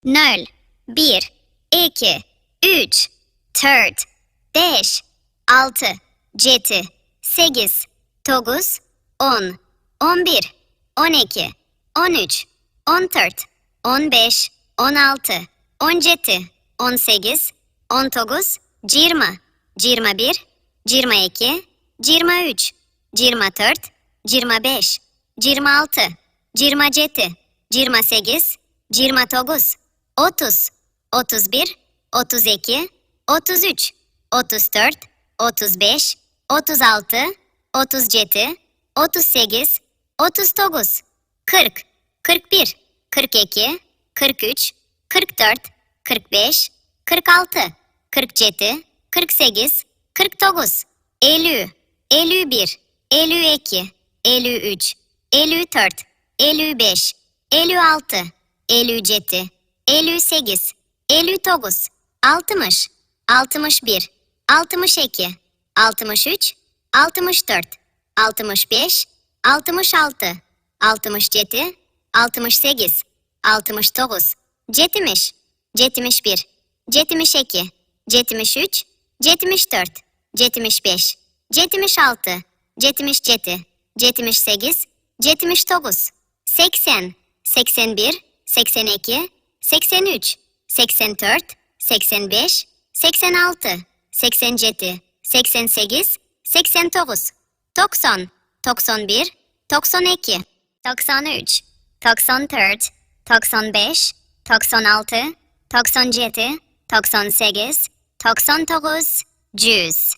nol, bir, iki, üç, dört, beş, altı, yedi, sekiz, dokuz, on, 11, 12, 13, 14, 15, 16, 17, 18, 19, 20, 21, 22, 23, 24, 25, 26, 27, 28, 29, 30, 31, 32, 33, 34, 35, 36, 37, 38, 39, 40, 41, 42, 43, 44, 45, 46, 47, 48, 49, 50, 51, 52, 53, 54, 55, 56, 57, 58, 59, 60, 61, 62, 63, 64, 65, 66, 67, 68, 69, 70, 71, 72, 73, 74, 75, 76, 77, 78, 79, 80, 81, 82, 83, 84, 85, 86, 87, 88, 89, 90, 91, 92, 93, 94, 95, 96, 97, 98, 99, 100.